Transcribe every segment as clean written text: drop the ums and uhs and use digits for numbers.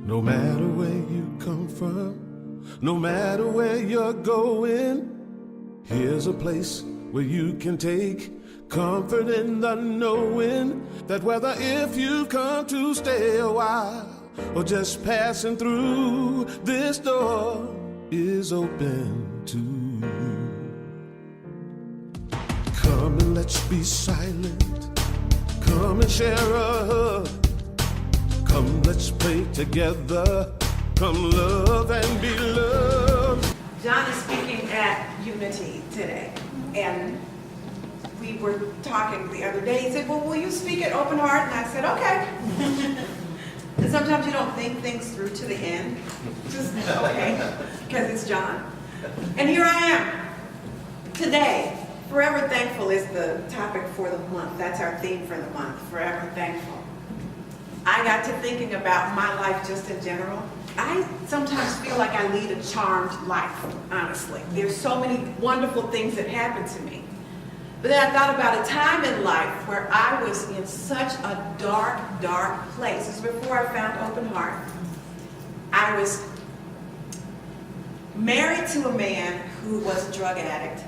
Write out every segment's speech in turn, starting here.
No matter where you come from, no matter where you're going, here's a place where you can take comfort in the knowing that whether if you've come to stay a while or just passing through, this door is open to you. Come and let's be silent. Come and share a hug. Come, let's pray together. Come, love and be loved. John is speaking at Unity today, and we were talking the other day. He said, well, will you speak at Open Heart? And I said, okay. And sometimes you don't think things through to the end. Just, okay, because it's John. And here I am. Today, Forever Thankful is the topic for the month. That's our theme for the month, Forever Thankful. I got to thinking about my life just in general. I sometimes feel like I lead a charmed life, honestly. There's so many wonderful things that happen to me. But then I thought about a time in life where I was in such a dark, dark place. This was before I found Open Heart. I was married to a man who was a drug addict,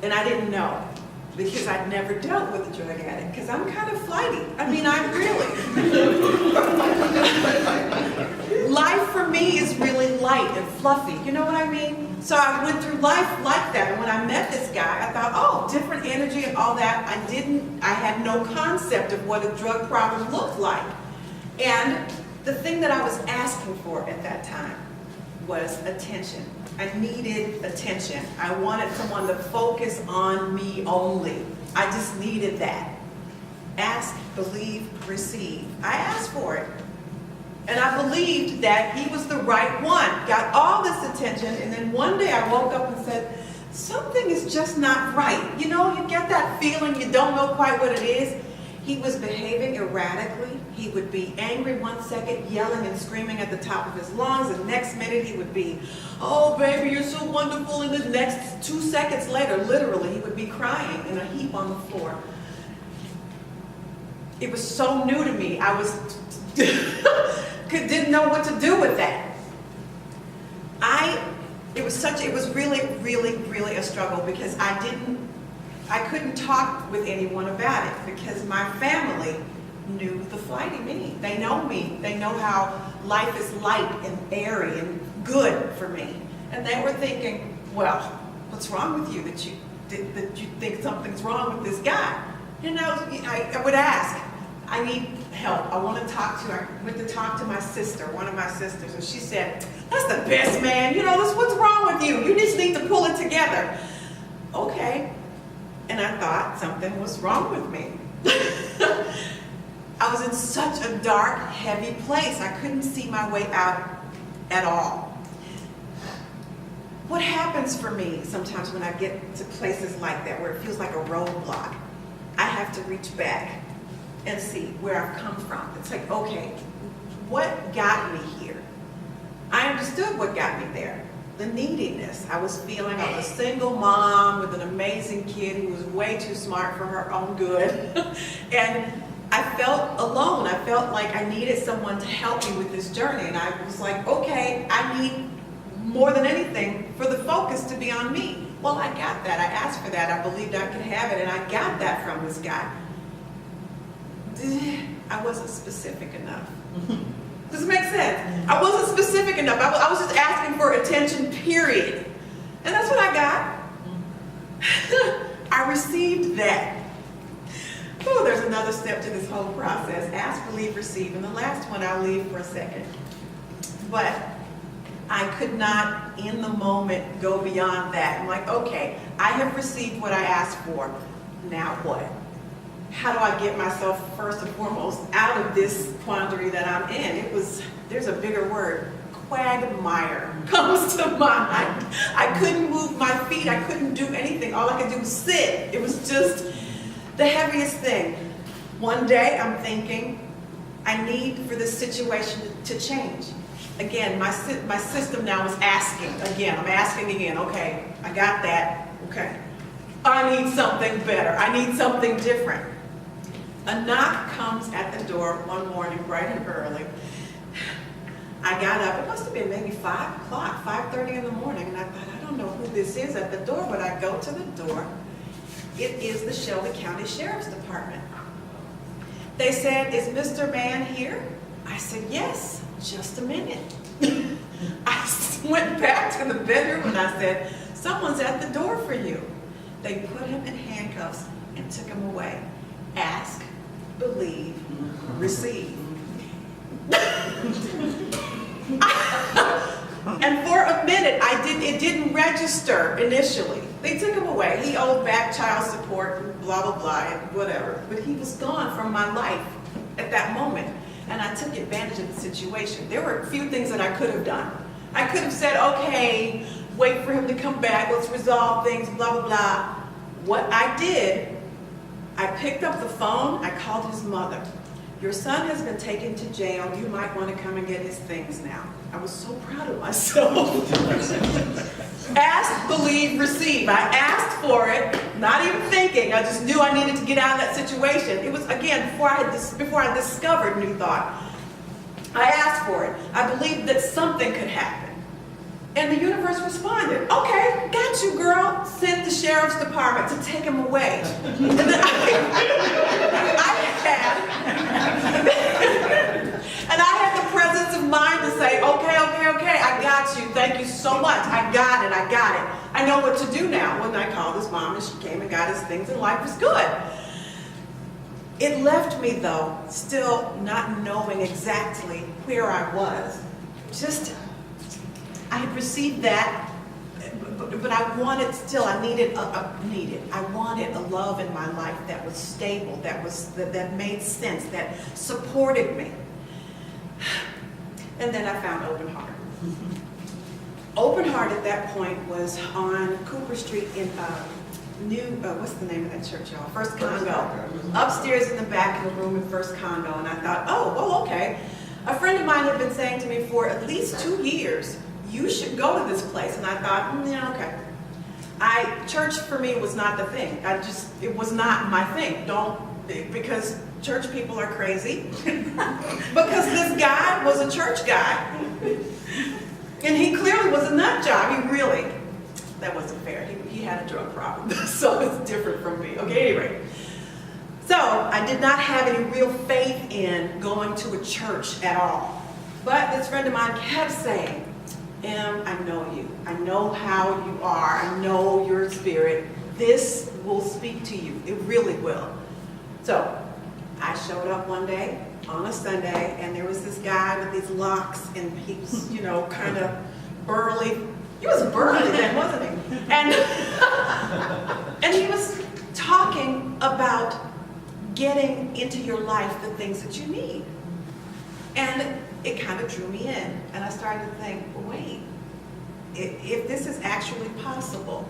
and I didn't know, because I'd never dealt with a drug addict, because I'm kind of flighty. I mean, I'm really. Life for me is really light and fluffy, you know what I mean? So I went through life like that, and when I met this guy, I thought, oh, different energy and all that. I had no concept of what a drug problem looked like. And the thing that I was asking for at that time was attention. I needed attention. I wanted someone to focus on me only. I just needed that. Ask, believe, receive. I asked for it. And I believed that he was the right one. Got all this attention, and then one day I woke up and said, something is just not right. You know, you get that feeling, you don't know quite what it is. He was behaving erratically. He would be angry one second, yelling and screaming at the top of his lungs. The next minute he would be, oh baby, you're so wonderful. And the next 2 seconds later, literally, he would be crying in a heap on the floor. It was so new to me. I didn't know what to do with that. It was really, really, really a struggle, because I couldn't talk with anyone about it, because my family knew the flighty me. They know me. They know how life is light and airy and good for me. And they were thinking, well, what's wrong with you that you think something's wrong with this guy? You know, I would ask, I need help. I want to talk to her. I went to talk to my sister, one of my sisters, and she said, that's the best man. You know, what's wrong with you? You just need to pull it together. Okay. And I thought something was wrong with me. I was in such a dark, heavy place. I couldn't see my way out at all. What happens for me sometimes when I get to places like that, where it feels like a roadblock, I have to reach back and see where I've come from. It's like, okay, what got me here? I understood what got me there. The neediness. I was feeling I was a single mom with an amazing kid who was way too smart for her own good. And I felt alone. I felt like I needed someone to help me with this journey. And I was like, okay, I need more than anything for the focus to be on me. Well, I got that. I asked for that. I believed I could have it, and I got that from this guy. I wasn't specific enough. Does it make sense? I wasn't specific enough. I was just asking for attention, period. And that's what I got. I received that. Oh, there's another step to this whole process. Ask, believe, receive. And the last one I'll leave for a second. But I could not, in the moment, go beyond that. I'm like, okay, I have received what I asked for. Now what? How do I get myself, first and foremost, out of this quandary that I'm in? There's a bigger word, quagmire comes to mind. I couldn't move my feet. I couldn't do anything. All I could do was sit. It was just the heaviest thing. One day I'm thinking, I need for this situation to change. Again, my system now is asking again. I'm asking again. Okay, I got that. Okay. I need something better. I need something different. A knock comes at the door one morning, bright and early. I got up, it must have been maybe 5 o'clock, 5:30 in the morning, and I thought, I don't know who this is at the door, but I go to the door. It is the Shelby County Sheriff's Department. They said, is Mr. Man here? I said, yes, just a minute. I went back to the bedroom and I said, someone's at the door for you. They put him in handcuffs and took him away. Ask, believe, receive. And for a minute, it didn't register initially. They took him away. He owed back child support, and blah, blah, blah, and whatever. But he was gone from my life at that moment. And I took advantage of the situation. There were a few things that I could have done. I could have said, okay, wait for him to come back, let's resolve things, blah, blah, blah. What I did, I picked up the phone, I called his mother. Your son has been taken to jail. You might want to come and get his things now. I was so proud of myself. Ask, believe, receive. I asked for it, not even thinking. I just knew I needed to get out of that situation. It was, again, before I discovered New Thought. I asked for it. I believed that something could happen. And the universe responded. Okay, got you, girl. Sent the sheriff's department to take him away. And then I had the presence of mind to say, okay, I got you. Thank you so much. I got it. I know what to do now. When I called his mom and she came and got his things and life was good. It left me, though, still not knowing exactly where I was. I had received that, but I wanted still, I wanted a love in my life that was stable, that made sense, that supported me. And then I found Open Heart. Open Heart at that point was on Cooper Street in what's the name of that church, y'all? First Congo. Upstairs in the back in the room in First Congo. And I thought, oh, okay. A friend of mine had been saying to me for at least 2 years, you should go to this place. And I thought, yeah, okay. Church for me was not the thing. It was not my thing. Because church people are crazy. Because this guy was a church guy. And he clearly was a nut job. That wasn't fair. He had a drug problem. So it's different from me. Okay, anyway. So I did not have any real faith in going to a church at all. But this friend of mine kept saying, Em, I know you. I know how you are. I know your spirit. This will speak to you. It really will. So I showed up one day on a Sunday, and there was this guy with these locks, and he was, kind of burly. He was burly then, wasn't he? And he was talking about getting into your life the things that you need. And it kind of drew me in. And I started to think, wait, if this is actually possible,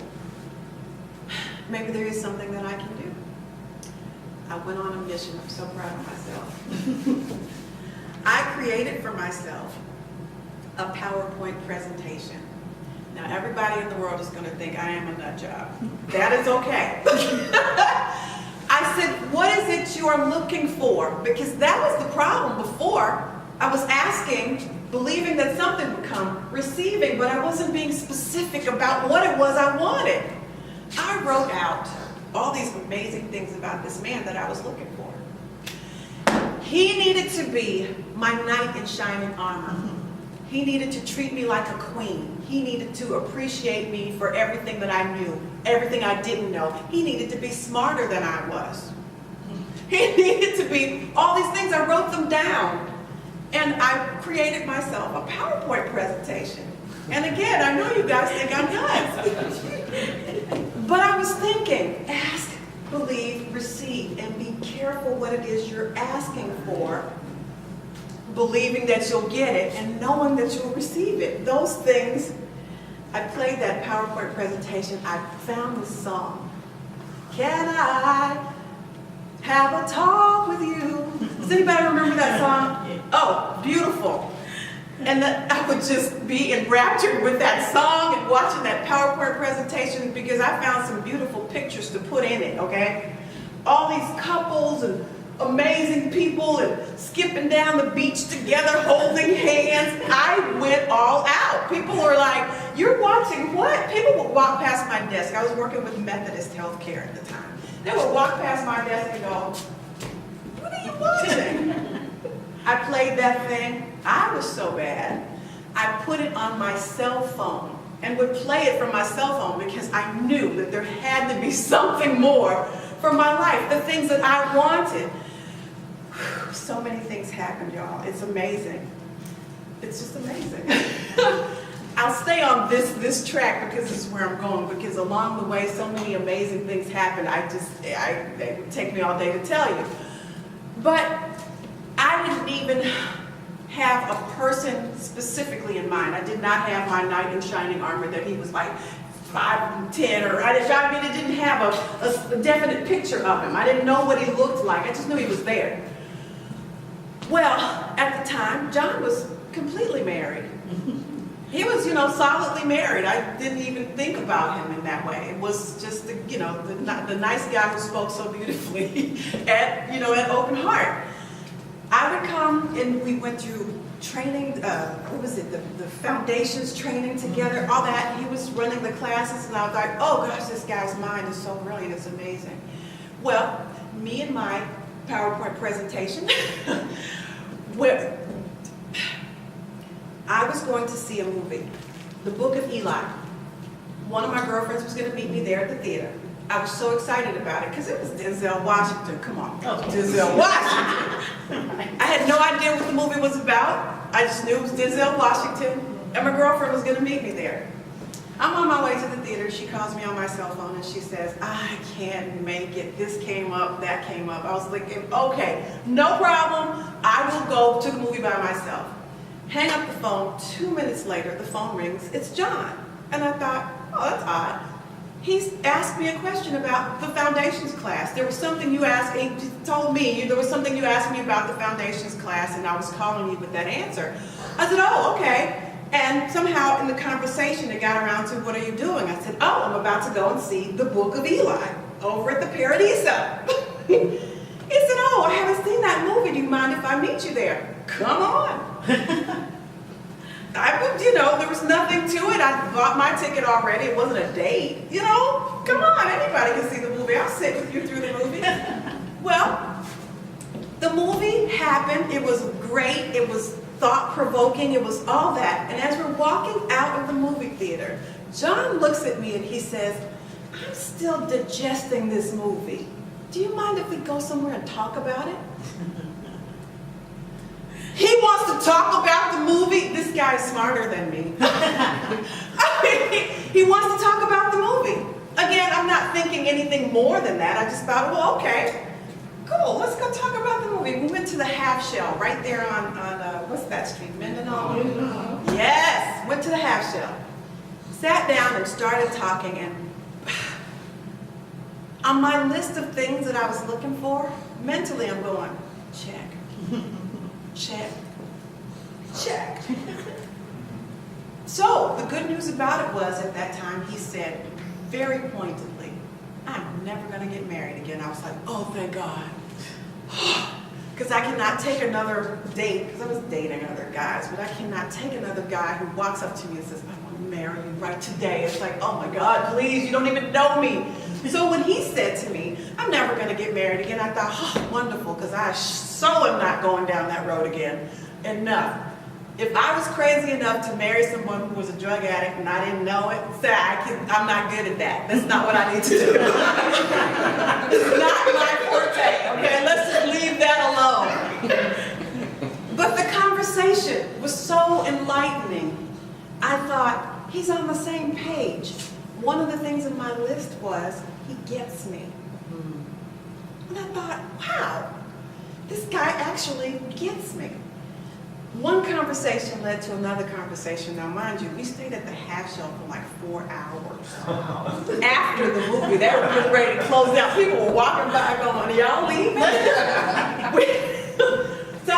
maybe there is something that I can do. I went on a mission. I'm so proud of myself. I created for myself a PowerPoint presentation. Now, everybody in the world is going to think I am a nut job. That is okay. I said, what is it you are looking for? Because that was the problem before. I was asking, believing that something would come, receiving, but I wasn't being specific about what it was I wanted. I wrote out all these amazing things about this man that I was looking for. He needed to be my knight in shining armor. He needed to treat me like a queen. He needed to appreciate me for everything that I knew, everything I didn't know. He needed to be smarter than I was. He needed to be all these things. I wrote them down. And I created myself a PowerPoint presentation. And again, I know you guys think I'm nuts. But I was thinking, ask, believe, receive, and be careful what it is you're asking for, believing that you'll get it, and knowing that you'll receive it. Those things, I played that PowerPoint presentation. I found this song. Can I have a talk with you? Does anybody remember that song? Oh, beautiful. And that I would just be enraptured with that song and watching that PowerPoint presentation because I found some beautiful pictures to put in it, okay? All these couples and amazing people and skipping down the beach together, holding hands. I went all out. People were like, "You're watching what?" People would walk past my desk. I was working with Methodist Healthcare at the time. They would walk past my desk and go, "What are you watching?" I played that thing. I was so bad. I put it on my cell phone and would play it from my cell phone because I knew that there had to be something more for my life, the things that I wanted. So many things happened, y'all. It's amazing. It's just amazing. I'll stay on this track because this is where I'm going, because along the way so many amazing things happened. It would take me all day to tell you. But I didn't even have a person specifically in mind. I did not have my knight in shining armor that he was like 5'10", or I didn't have a definite picture of him. I didn't know what he looked like. I just knew he was there. Well, at the time, John was completely married. He was, solidly married. I didn't even think about him in that way. It was just, the nice guy who spoke so beautifully at Open Heart. I would come and we went through training, the foundations training together, all that. He was running the classes and I was like, oh gosh, this guy's mind is so brilliant, it's amazing. Well, me and my PowerPoint presentation, where I was going to see a movie, The Book of Eli. One of my girlfriends was going to meet me there at the theater. I was so excited about it because it was Denzel Washington. Come on, Denzel Washington. I had no idea what the movie was about. I just knew it was Denzel Washington, and my girlfriend was going to meet me there. I'm on my way to the theater. She calls me on my cell phone and she says, I can't make it. This came up, that came up. I was like, okay, no problem. I will go to the movie by myself. Hang up the phone. 2 minutes later, the phone rings. It's John. And I thought, oh, that's odd. He's asked me a question about the foundations class. There was something you asked, he told me, there was something you asked me about the foundations class and I was calling you with that answer. I said, oh, okay. And somehow in the conversation it got around to, what are you doing? I said, oh, I'm about to go and see The Book of Eli over at the Paradiso. He said, oh, I haven't seen that movie. Do you mind if I meet you there? Come on. There was nothing to it. I bought my ticket already. It wasn't a date. Come on, anybody can see the movie. I'll sit with you through the movie. Well, the movie happened. It was great. It was thought-provoking. It was all that. And as we're walking out of the movie theater, John looks at me and he says, I'm still digesting this movie. Do you mind if we go somewhere and talk about it? He wants to talk about the movie. This guy is smarter than me. He wants to talk about the movie. Again, I'm not thinking anything more than that. I just thought, well, okay, cool. Let's go talk about the movie. We went to the Half Shell right there on what's that street? Mendenhall? Yes, went to the Half Shell. Sat down and started talking, and on my list of things that I was looking for, mentally I'm going, check. Check. Check. So the good news about it was at that time he said very pointedly, I'm never going to get married again. I was like, oh, thank God. Because I cannot take another date, because I was dating other guys, but I cannot take another guy who walks up to me and says, I want to marry you right today. It's like, oh my God, please, you don't even know me. So when he said to me, I'm never going to get married again, I thought, oh, wonderful, because I so am not going down that road again. Enough. If I was crazy enough to marry someone who was a drug addict and I didn't know it, I'm not good at that. That's not what I need to do. It's not my forte, okay? Let's just leave that alone. But the conversation was so enlightening. I thought, he's on the same page. One of the things in my list was, he gets me. And I thought, wow, this guy actually gets me. One conversation led to another conversation. Now, mind you, we stayed at the Half Shell for like 4 hours. After the movie, they were getting ready to close down. People were walking by going, are y'all leaving? So,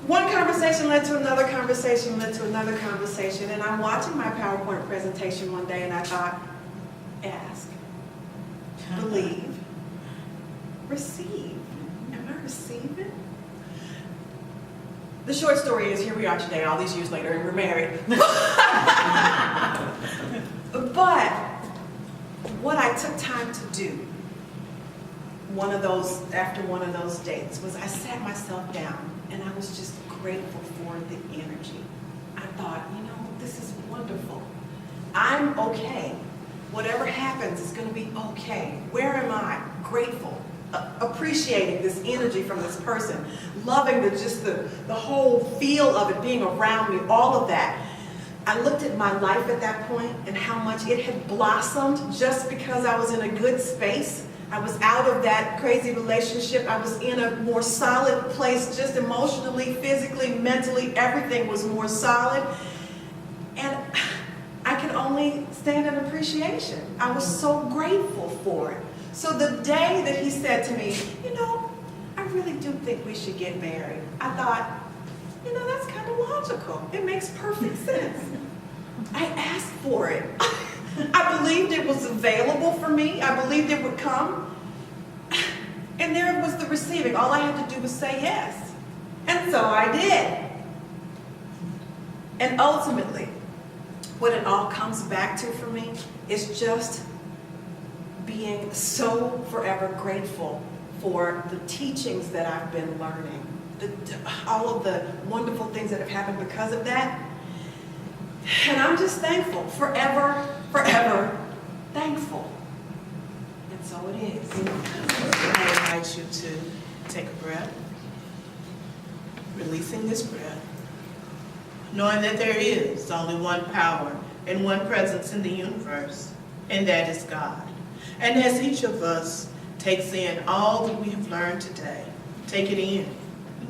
one conversation led to another conversation, led to another conversation, and I'm watching my PowerPoint presentation one day and I thought, ask, believe, receive. receive it? The short story is, here we are today, all these years later, and we're married. But what I took time to do, after one of those dates, was I sat myself down and I was just grateful for the energy. I thought, this is wonderful. I'm okay. Whatever happens is going to be okay. Where am I? Grateful. Appreciating this energy from this person. Loving the whole feel of it being around me, all of that. I looked at my life at that point and how much it had blossomed just because I was in a good space. I was out of that crazy relationship. I was in a more solid place, just emotionally, physically, mentally. Everything was more solid. And I can only stand in appreciation. I was so grateful for it. So the day that he said to me, I really do think we should get married, I thought, that's kind of logical. It makes perfect sense. I asked for it. I believed it was available for me. I believed it would come. And there was the receiving. All I had to do was say yes. And so I did. And ultimately, what it all comes back to for me is just being so forever grateful for the teachings that I've been learning. All of the wonderful things that have happened because of that. And I'm just thankful, forever, forever thankful. And so it is. I invite you to take a breath, releasing this breath, knowing that there is only one power and one presence in the universe, and that is God. And as each of us takes in all that we have learned today, take it in,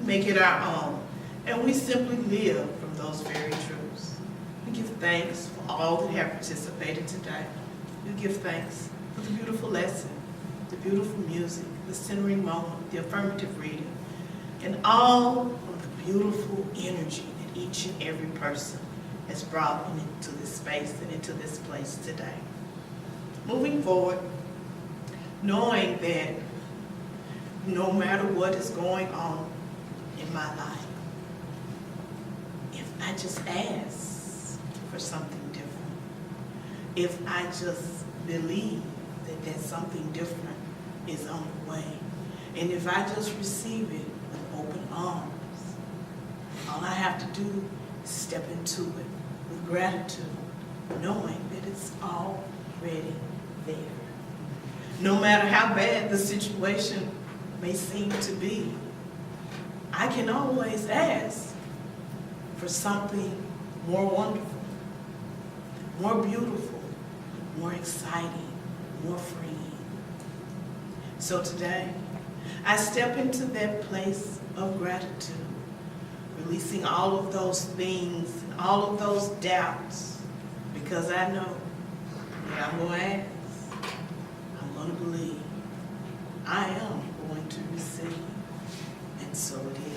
make it our own, and we simply live from those very truths. We give thanks for all that have participated today. We give thanks for the beautiful lesson, the beautiful music, the centering moment, the affirmative reading, and all of the beautiful energy that each and every person has brought into this space and into this place today. Moving forward, knowing that no matter what is going on in my life, if I just ask for something different, if I just believe that that something different is on the way, and if I just receive it with open arms, all I have to do is step into it with gratitude, knowing that it's already there. No matter how bad the situation may seem to be, I can always ask for something more wonderful, more beautiful, more exciting, more freeing. So today, I step into that place of gratitude, releasing all of those things, and all of those doubts, because I know that I'm going to ask, I'm going to believe, I am going to receive, and so it is.